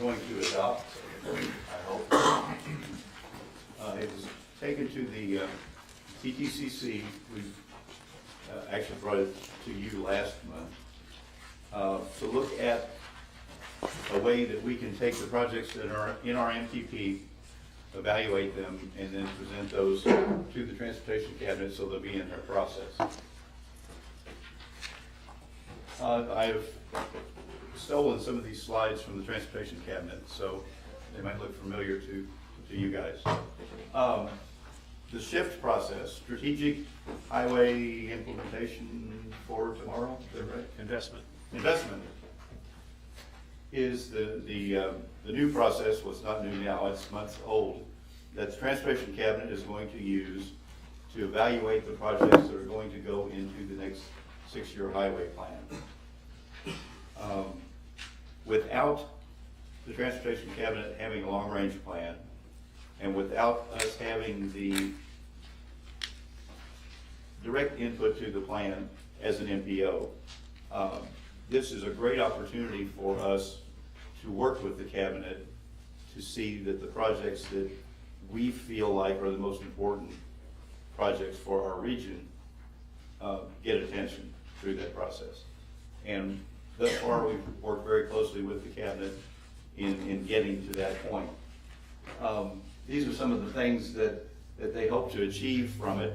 going to adopt, I hope. It was taken to the TTCC. We actually brought it to you last month to look at a way that we can take the projects that are in our MTP, evaluate them, and then present those to the Transportation Cabinet so they'll be in their process. I've stolen some of these slides from the Transportation Cabinet, so they might look familiar to you guys. The SHIFT process, Strategic Highway Implementation for Tomorrow, is that right? Investment. Is the new process, well, it's not new now, it's months old, that the Transportation Cabinet is going to use to evaluate the projects that are going to go into the next 6-year highway plan. Without the Transportation Cabinet having a long-range plan, and without us having the direct input to the plan as an MPO, this is a great opportunity for us to work with the cabinet to see that the projects that we feel like are the most important projects for our region get attention through that process. And thus far, we've worked very closely with the cabinet in getting to that point. These are some of the things that they hope to achieve from it.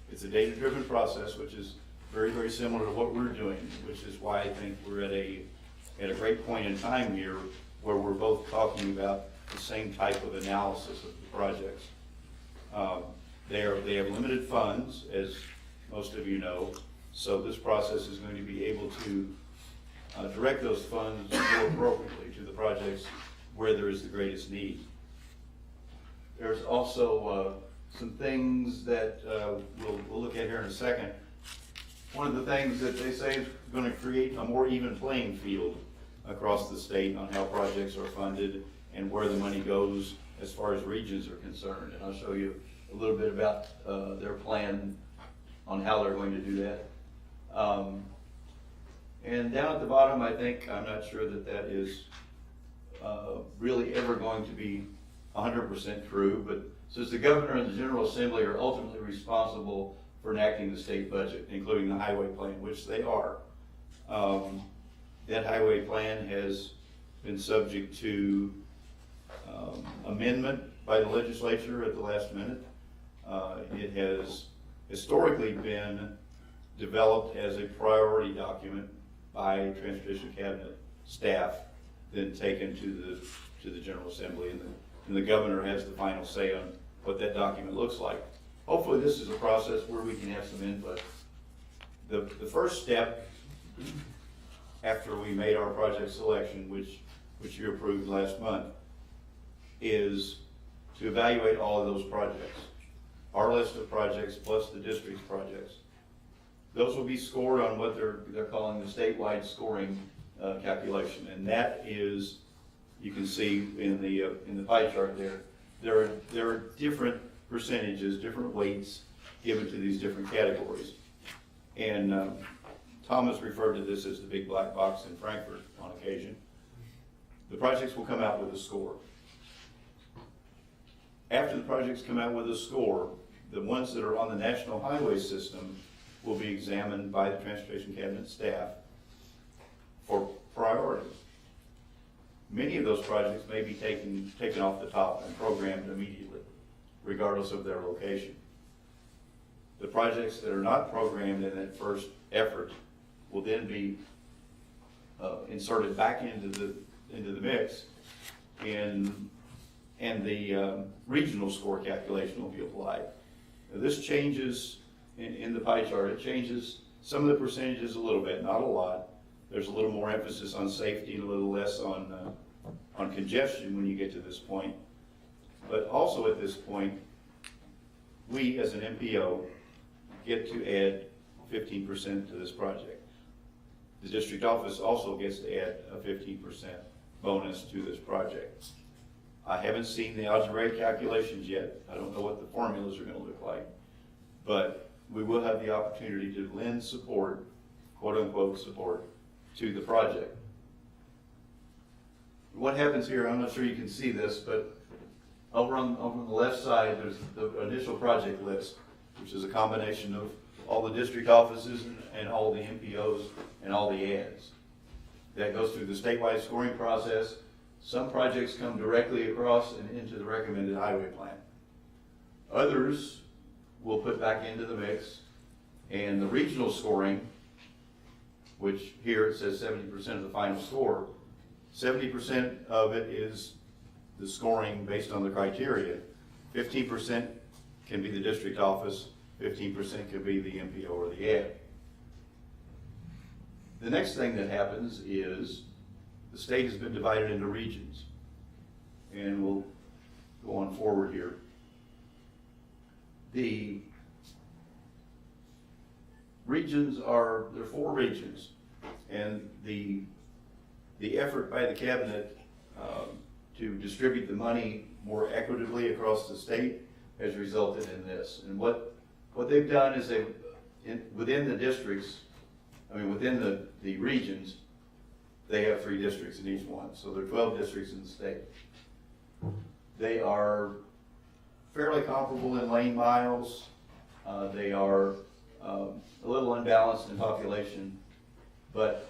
It's a data-driven process, which is very, very similar to what we're doing, which is why I think we're at a great point in time here where we're both talking about the same type of analysis of the projects. They have limited funds, as most of you know, so this process is going to be able to direct those funds more appropriately to the projects where there is the greatest need. There's also some things that we'll look at here in a second. One of the things that they say is going to create a more even playing field across the state on how projects are funded and where the money goes as far as regions are concerned. And I'll show you a little bit about their plan on how they're going to do that. And down at the bottom, I'm not sure that is really ever going to be 100% true, but since the governor and the General Assembly are ultimately responsible for enacting the state budget, including the highway plan, which they are, that highway plan has been subject to amendment by the legislature at the last minute. It has historically been developed as a priority document by Transportation Cabinet staff, then taken to the General Assembly, and the governor has the final say on what that document looks like. Hopefully this is a process where we can have some input. The first step after we made our project selection, which you approved last month, is to evaluate all of those projects. Our list of projects plus the district's projects. Those will be scored on what they're calling the statewide scoring calculation, and that is, you can see in the pie chart there are different percentages, different weights given to these different categories. And Thomas referred to this as the big black box in Frankfurt on occasion. The projects will come out with a score. After the projects come out with a score, the ones that are on the national highway system will be examined by the Transportation Cabinet staff for priority. Many of those projects may be taken off the top and programmed immediately, regardless of their location. The projects that are not programmed in that first effort will then be inserted back into the mix, and the regional score calculation will be applied. Now, this changes in the pie chart. It changes some of the percentages a little bit, not a lot. There's a little more emphasis on safety and a little less on congestion when you get to this point. But also at this point, we as an MPO get to add 15% to this project. The district office also gets to add a 15% bonus to this project. I haven't seen the algebraic calculations yet. I don't know what the formulas are going to look like. But we will have the opportunity to lend support, quote unquote support, to the project. What happens here, I'm not sure you can see this, but over on the left side, there's the initial project list, which is a combination of all the district offices and all the MPOs and all the ads. That goes through the statewide scoring process. Some projects come directly across and into the recommended highway plan. Others we'll put back into the mix, and the regional scoring, which here it says 70% of the final score, 70% of it is the scoring based on the criteria. 15% can be the district office, 15% could be the MPO or the ad. The next thing that happens is the state has been divided into regions, and we'll go on forward here. The regions there are 4 regions, and the effort by the cabinet to distribute the money more equitably across the state has resulted in this. And what they've done is within the districts, within the regions, they have 3 districts in each one. So there are 12 districts in the state. They are fairly comparable in lane miles. They are a little unbalanced in population, but,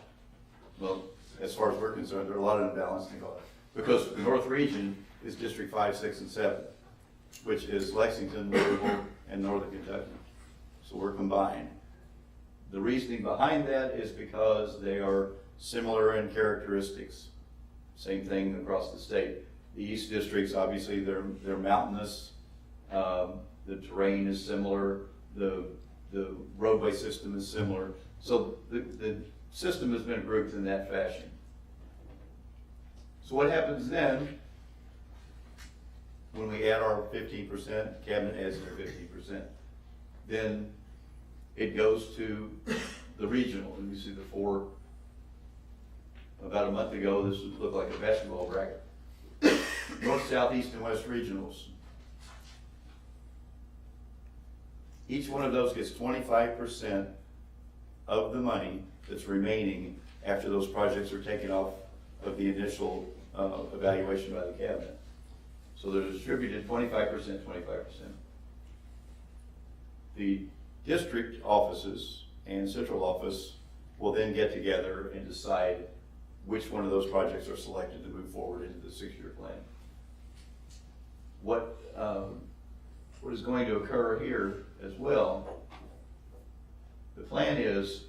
well, as far as we're concerned, there are a lot of unbalanced in population. Because the North Region is District 5, 6, and 7, which is Lexington, Louisville, and Northern Kentucky. So we're combined. The reasoning behind that is because they are similar in characteristics. Same thing across the state. The East Districts, obviously, they're mountainous. The terrain is similar. The roadway system is similar. So the system has been grouped in that fashion. So what happens then, when we add our 15%, cabinet adds their 15%, then it goes to the regional. And you see the 4, about a month ago, this would look like a basketball bracket. North, South, East, and West regionals. Each one of those gets 25% of the money that's remaining after those projects are taken off of the initial evaluation by the cabinet. So they're distributed 25%, 25%. The district offices and central office will then get together and decide which one of those projects are selected to move forward into the 6-year plan. What is going to occur here as well, the plan is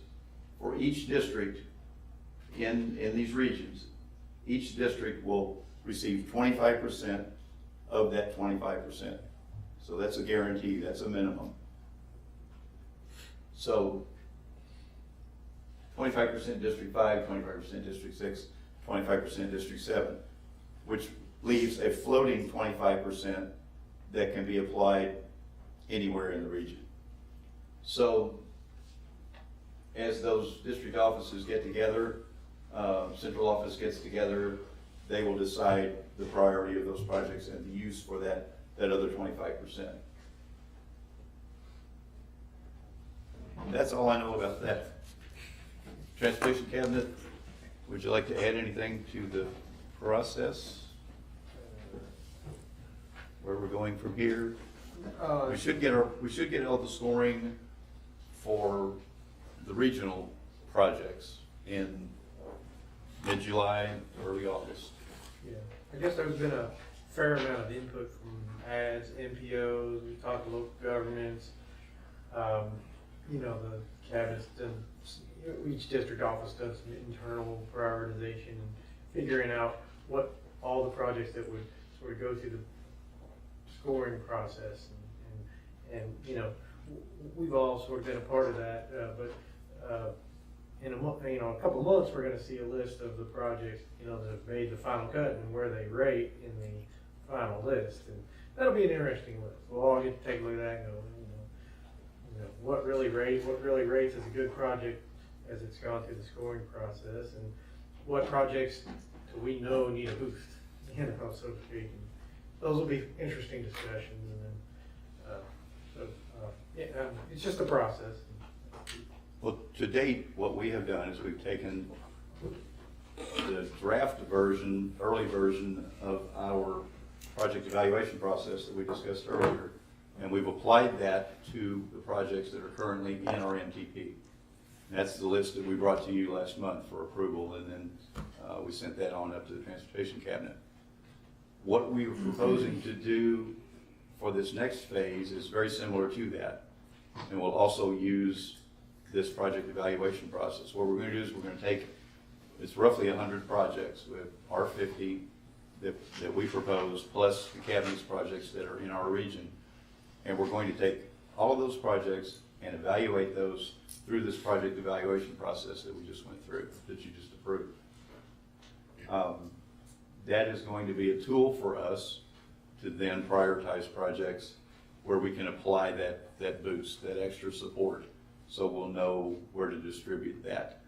for each district in these regions, each district will receive 25% of that 25%. So that's a guarantee, that's a minimum. So 25% District 5, 25% District 6, 25% District 7, which leaves a floating 25% that can be applied anywhere in the region. So as those district offices get together, central office gets together, they will decide the priority of those projects and the use for that other 25%. That's all I know about that. Transportation cabinet, would you like to add anything to the process? Where we're going from here? We should get all the scoring for the regional projects in mid-July, early August. Yeah, I guess there's been a fair amount of input from ads, NPOs, we talked to local governments. You know, the cabinet's done, each district office does some internal prioritization, figuring out what all the projects that would sort of go through the scoring process. And you know, we've all sort of been a part of that, but in a couple of months, we're gonna see a list of the projects, you know, that have made the final cut and where they rate in the final list. And that'll be an interesting list. We'll all get to take a look at that and go, you know, what really rates as a good project as it's gone through the scoring process, and what projects do we know need a boost, you know, so to speak. And those will be interesting discussions, and then, it's just a process. Well, to date, what we have done is we've taken the draft version, early version of our project evaluation process that we discussed earlier, and we've applied that to the projects that are currently in our MTP. And that's the list that we brought to you last month for approval, and then we sent that on up to the Transportation Cabinet. What we were proposing to do for this next phase is very similar to that, and we'll also use this project evaluation process. What we're going to do is we're going to take, it's roughly 100 projects with our 50 that we propose, plus the cabinet's projects that are in our region. And we're going to take all of those projects and evaluate those through this project evaluation process that we just went through, that you just approved. That is going to be a tool for us to then prioritize projects where we can apply that boost, that extra support, so we'll know where to distribute that.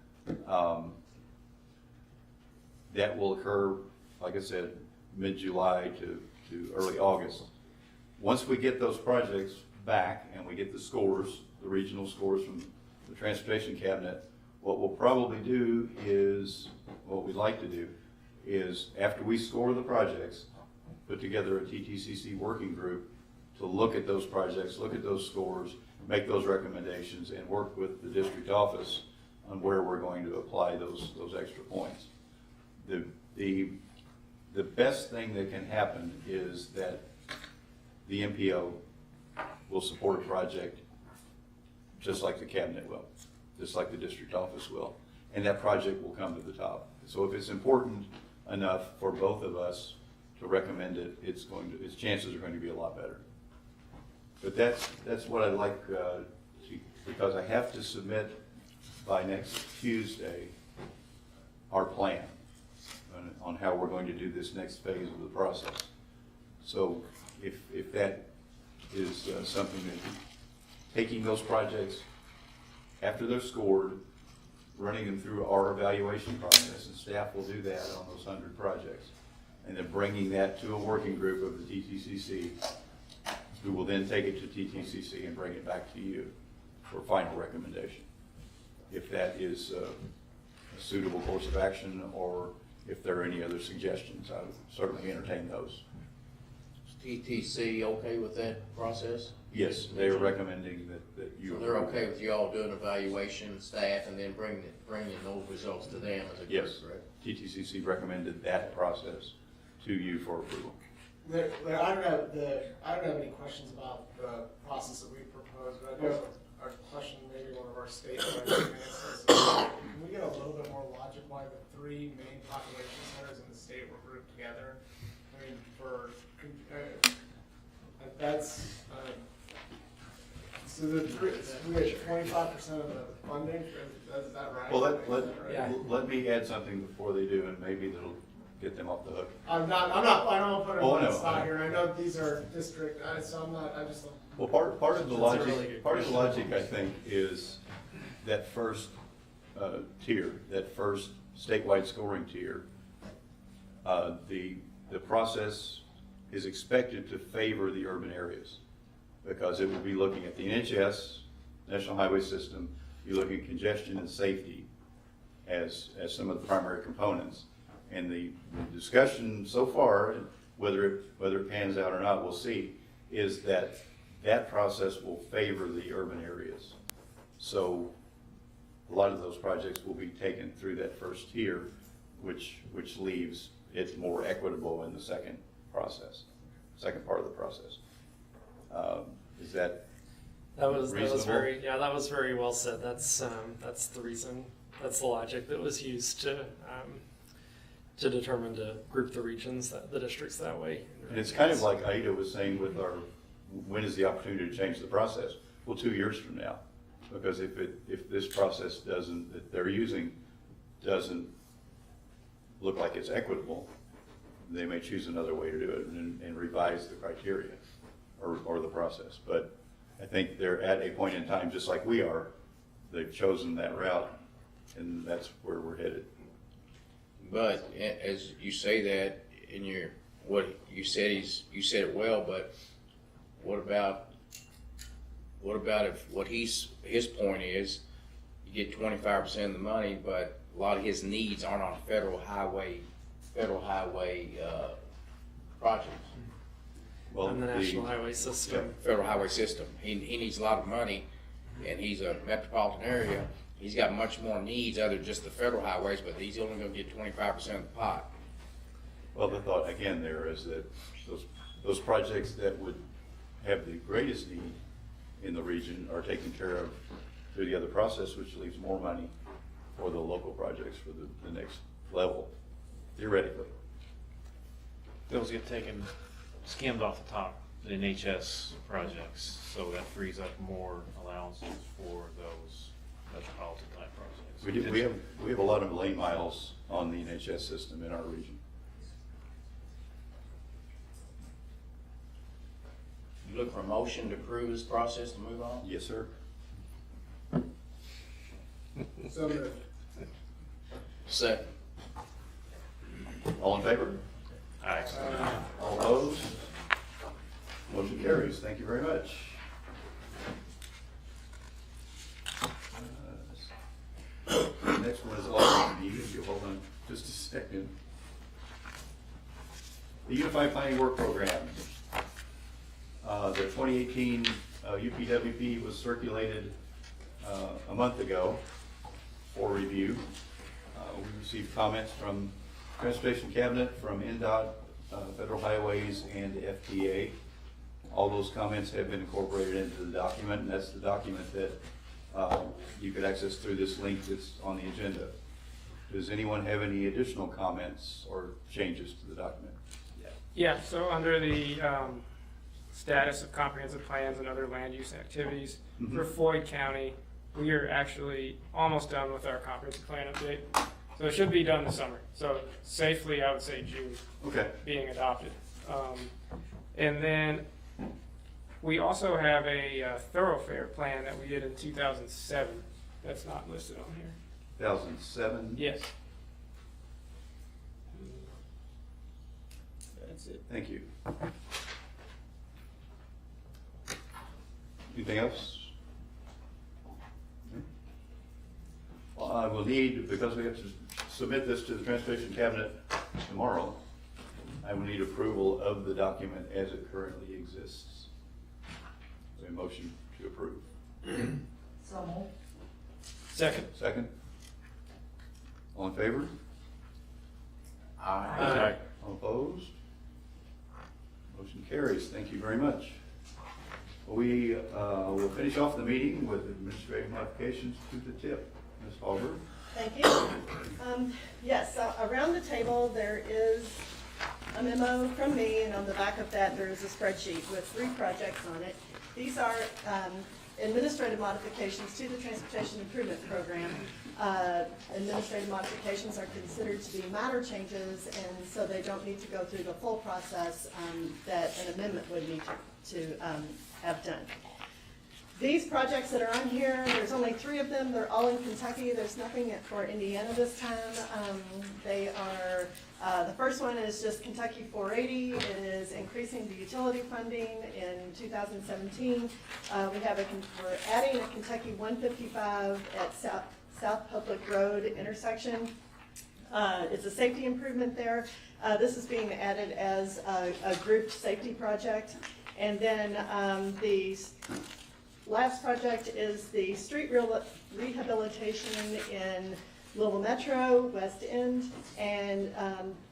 That will occur, like I said, mid-July to early August. Once we get those projects back and we get the scores, the regional scores from the Transportation Cabinet, what we'll probably do is, what we'd like to do is, after we score the projects, put together a TTCC working group to look at those projects, look at those scores, make those recommendations, and work with the district office on where we're going to apply those extra points. The best thing that can happen is that the MPO will support a project just like the cabinet will, just like the district office will, and that project will come to the top. So if it's important enough for both of us to recommend it, its chances are going to be a lot better. But that's what I'd like, because I have to submit by next Tuesday our plan on how we're going to do this next phase of the process. So if that is something that, taking those projects after they're scored, running them through our evaluation process, and staff will do that on those 100 projects, and then bringing that to a working group of the TTCC, who will then take it to TTCC and bring it back to you for final recommendation. If that is a suitable course of action, or if there are any other suggestions, I would certainly entertain those. Is TTC okay with that process? Yes, they are recommending that you. So they're okay with you all doing evaluation, staff, and then bringing those results to them as a group, Yes, right? TTCC recommended that process to you for approval. I don't have any questions about the process that we proposed, but I do have a question, maybe one of our state representatives. Can we get a little bit more logic why the 3 main population centers in the state were grouped together? I mean, so we get 25% of the funding, is that right? Well, let me add something before they do, and maybe that'll get them off the hook. I don't want to put it on the spot here, and I know these are district, so I just. Well, part of the logic, I think, is that first tier, that first statewide scoring tier. The process is expected to favor the urban areas, because it will be looking at the NHS national highway system, you look at congestion and safety as some of the primary components. And the discussion so far, whether it pans out or not, we'll see, is that process will favor the urban areas. So a lot of those projects will be taken through that first tier, which leaves it more equitable in the second part of the process. Is that That was reasonable? that was very well said. That's the reason. That's the logic that was used to determine to group the regions, the districts that way. And it's kind of like Aida was saying with when is the opportunity to change the process? Well, 2 years from now, because if this process that they're using doesn't look like it's equitable, they may choose another way to do it and revise the criteria or the process. But I think they're at a point in time, just like we are, they've chosen that route, and that's where we're headed. But as you say that in what you said it well, but what about if his point is you get 25% of the money, but a lot of his needs aren't on federal highway projects. Well, And the national highway system. Federal highway system. He needs a lot of money, and he's a metropolitan area. He's got much more needs other than just the federal highways, but he's only going to get 25% of the pot. Well, the thought again there is that those projects that would have the greatest need in the region are taken care of through the other process, which leaves more money for the local projects for the next level, theoretically. Those get skimmed off the top, the NHS projects, so that frees up more allowances for those metropolitan type projects. We have a lot of lane miles on the NHS system in our region. You look for a motion to approve this process to move on? Yes, sir. So moved. Second. All in favor? Aye. All opposed? Motion carries. Thank you very much. The next one is also needed. If you hold on just a second. The Unified Planning Work Program. The 2018 UPWP was circulated a month ago for review. We received comments from Transportation Cabinet, from NDOT, Federal Highways, and FTA. All those comments have been incorporated into the document, and that's the document that you could access through this link that's on the agenda. Does anyone have any additional comments or changes to the document? Yeah, so under the status of comprehensive plans and other land use activities for Floyd County, we are actually almost done with our comprehensive plan update. So it should be done this summer. So safely, I would say June, being adopted. And then we also have a thoroughfare plan that we did in 2007 that's not listed on here. 2007? Yes. That's it. Thank you. Anything else? Well, I will need, because we have to submit this to the Transportation Cabinet tomorrow, I will need approval of the document as it currently exists. So a motion to approve. So moved. Second. Second? All in favor? Aye. All opposed? Motion carries. Thank you very much. We will finish off the meeting with administrative modifications to the tip. Ms. Hallberg? Thank you. Yes, around the table there is a memo from me, and on the back of that there is a spreadsheet with 3 projects on it. These are administrative modifications to the Transportation Improvement Program. Administrative modifications are considered to be minor changes, and so they don't need to go through the full process that an amendment would need to have done. These projects that are on here, there's only 3 of them. They're all in Kentucky. There's nothing for Indiana this time. They are The first one is just Kentucky 480. It is increasing the utility funding in 2017. We're adding a Kentucky 155 at South Public Road intersection. It's a safety improvement there. This is being added as a grouped safety project. And then the last project is the street rehabilitation in Louisville Metro, West End, and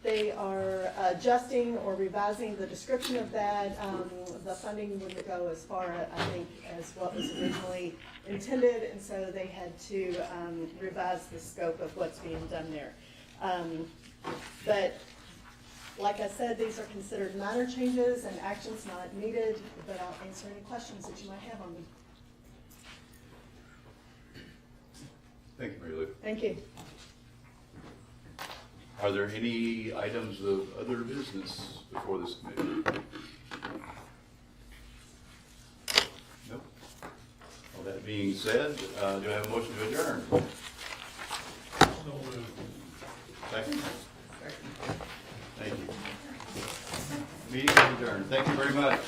they are adjusting or revising the description of that. The funding wouldn't go as far, I think, as what was originally intended, and so they had to revise the scope of what's being done there. But like I said, these are considered minor changes and actions not needed, but I'll answer any questions that you might have on them. Thank you, Mary Lou. Thank you. Are there any items of other business before this committee? Nope. Well, that being said, do I have a motion to adjourn? Second? Thank you. Meeting adjourned. Thank you very much.